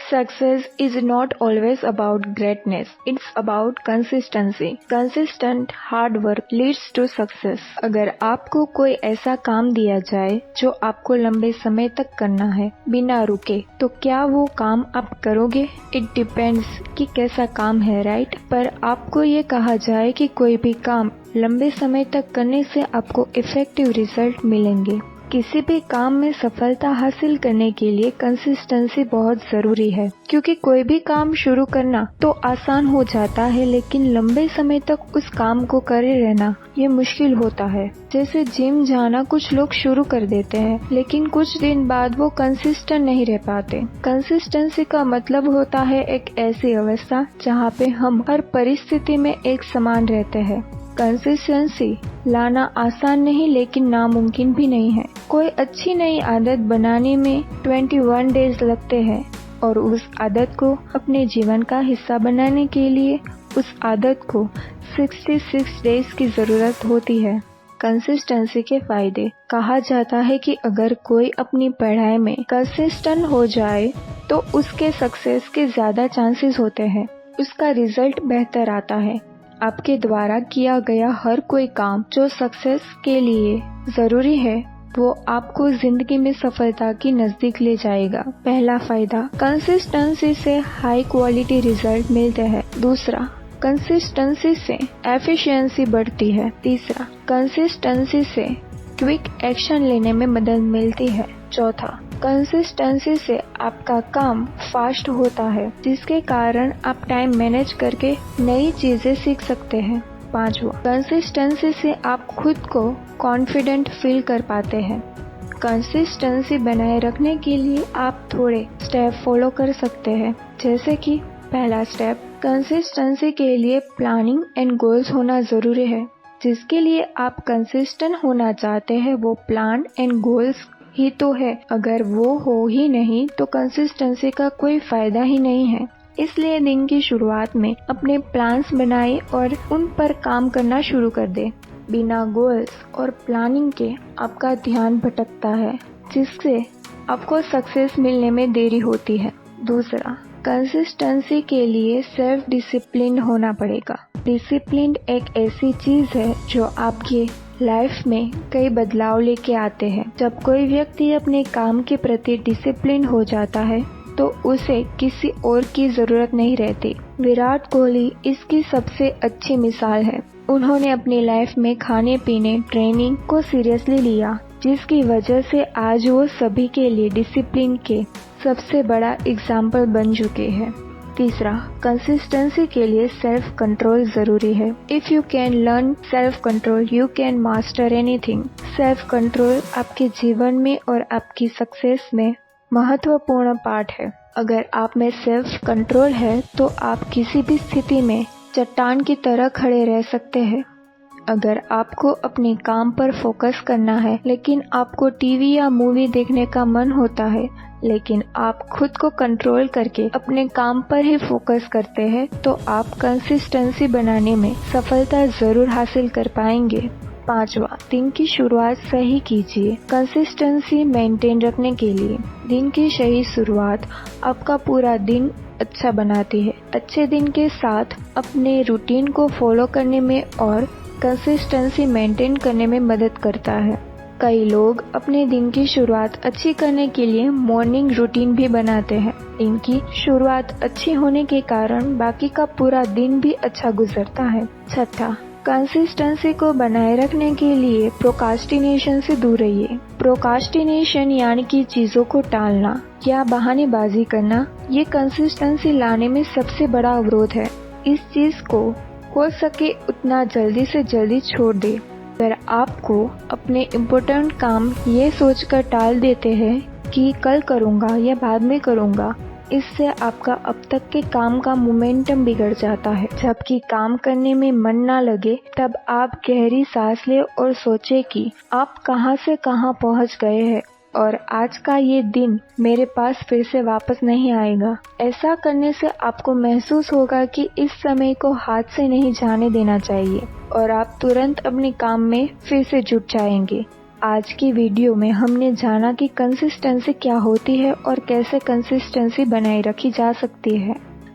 Success is not always about greatness. It's about consistency. Consistent hard work leads to success. अगर आपको कोई ऐसा काम दिया जाए जो आपको लंबे समय तक करना है बिना रुके, तो क्या वो काम आप करोगे? It depends कि कैसा काम है, राइट? पर आपको ये कहा जाए कि कोई भी काम लंबे समय तक करने से आपको इफेक्टिव रिजल्ट मिलेंगे। किसी भी काम में सफलता हासिल करने के लिए कंसिस्टेंसी बहुत जरूरी है, क्योंकि कोई भी काम शुरू करना तो आसान हो जाता है, लेकिन लंबे समय तक उस काम को करे रहना ये मुश्किल होता है। जैसे जिम जाना कुछ लोग शुरू कर देते हैं, लेकिन कुछ दिन बाद वो कंसिस्टेंट नहीं रह पाते। कंसिस्टेंसी का मतलब होता है एक ऐसी अवस्था जहाँ पे हम हर परिस्थिति में एक समान रहते हैं। कंसिस्टेंसी लाना आसान नहीं, लेकिन नामुमकिन भी नहीं है। कोई अच्छी नई आदत बनाने में 21 डेज लगते हैं और उस आदत को अपने जीवन का हिस्सा बनाने के लिए उस आदत को 66 डेज की जरूरत होती है। कंसिस्टेंसी के फायदे। कहा जाता है कि अगर कोई अपनी पढ़ाई में कंसिस्टेंट हो जाए तो उसके सक्सेस के ज्यादा चांसेस होते हैं, उसका रिजल्ट बेहतर आता है। आपके द्वारा किया गया हर कोई काम जो सक्सेस के लिए जरूरी है, वो आपको जिंदगी में सफलता की नजदीक ले जाएगा। पहला फायदा, कंसिस्टेंसी से हाई क्वालिटी रिजल्ट मिलते हैं। दूसरा, कंसिस्टेंसी से एफिशिएंसी बढ़ती है। तीसरा, कंसिस्टेंसी से क्विक एक्शन लेने में मदद मिलती है। चौथा, कंसिस्टेंसी से आपका काम फास्ट होता है, जिसके कारण आप टाइम मैनेज करके नई चीजें सीख सकते हैं। पांचवा, कंसिस्टेंसी से आप खुद को कॉन्फिडेंट फील कर पाते हैं। कंसिस्टेंसी बनाए रखने के लिए आप थोड़े स्टेप फॉलो कर सकते हैं, जैसे कि पहला स्टेप, कंसिस्टेंसी के लिए प्लानिंग एंड गोल्स होना जरूरी है। जिसके लिए आप कंसिस्टेंट होना चाहते हैं वो प्लान एंड गोल्स ही तो है। अगर वो हो ही नहीं तो कंसिस्टेंसी का कोई फायदा ही नहीं है। इसलिए दिन की शुरुआत में अपने प्लान्स बनाएं और उन पर काम करना शुरू कर दें। बिना गोल्स और प्लानिंग के आपका ध्यान भटकता है, जिससे आपको सक्सेस मिलने में देरी होती है। दूसरा, कंसिस्टेंसी के लिए सेल्फ डिसिप्लिन होना पड़ेगा। डिसिप्लिन एक ऐसी चीज है जो आपके लाइफ में कई बदलाव लेके आते हैं। जब कोई व्यक्ति अपने काम के प्रति डिसिप्लिन हो जाता है तो उसे किसी और की जरूरत नहीं रहती। विराट कोहली इसकी सबसे अच्छी मिसाल है। उन्होंने अपनी लाइफ में खाने पीने, ट्रेनिंग को सीरियसली लिया, जिसकी वजह से आज वो सभी के लिए डिसिप्लिन के सबसे बड़ा एग्जाम्पल बन चुके हैं। तीसरा, कंसिस्टेंसी के लिए सेल्फ कंट्रोल जरूरी है। If you can learn self control, you can master anything. Self control आपके जीवन में और आपकी सक्सेस में महत्वपूर्ण पार्ट है। अगर आप में सेल्फ कंट्रोल है तो आप किसी भी स्थिति में चट्टान की तरह खड़े रह सकते हैं। अगर आपको अपने काम पर फोकस करना है, लेकिन आपको टीवी या मूवी देखने का मन होता है, लेकिन आप खुद को कंट्रोल करके अपने काम पर ही फोकस करते हैं, तो आप कंसिस्टेंसी बनाने में सफलता जरूर हासिल कर पाएंगे। पांचवा, दिन की शुरुआत सही कीजिए। कंसिस्टेंसी मेंटेन रखने के लिए दिन की सही शुरुआत आपका पूरा दिन अच्छा बनाती है। अच्छे दिन के साथ अपने रूटीन को फॉलो करने में और कंसिस्टेंसी मेंटेन करने में मदद करता है। कई लोग अपने दिन की शुरुआत अच्छी करने के लिए मॉर्निंग रूटीन भी बनाते हैं। दिन की शुरुआत अच्छी होने के कारण बाकी का पूरा दिन भी अच्छा गुजरता है। छठा, कंसिस्टेंसी को बनाए रखने के लिए प्रोकास्टिनेशन से दूर रहिए। प्रोकास्टिनेशन यानी कि चीजों को टालना या बहानेबाजी करना, ये कंसिस्टेंसी लाने में सबसे बड़ा अवरोध है। इस चीज को हो सके उतना जल्दी से जल्दी छोड़ दे। अगर आपको अपने इम्पोर्टेंट काम ये सोचकर टाल देते हैं कि कल करूँगा या बाद में करूँगा, इससे आपका अब तक के काम का मोमेंटम बिगड़ जाता है। जबकि काम करने में मन ना लगे, तब आप गहरी सांस ले और सोचे कि आप कहां से कहां पहुंच गए हैं और आज का ये दिन मेरे पास फिर से वापस नहीं आएगा। ऐसा करने से आपको महसूस होगा कि इस समय को हाथ से नहीं जाने देना चाहिए और आप तुरंत अपने काम में फिर से जुट जाएंगे। आज की वीडियो में हमने जाना कि कंसिस्टेंसी क्या होती है और कैसे कंसिस्टेंसी बनाए रखी जा सकती है।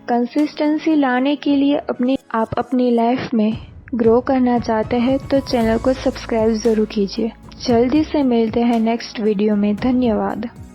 कंसिस्टेंसी लाने के लिए आप अपनी लाइफ में ग्रो करना चाहते हैं तो चैनल को सब्सक्राइब जरूर कीजिए। जल्दी से मिलते हैं नेक्स्ट वीडियो में। धन्यवाद।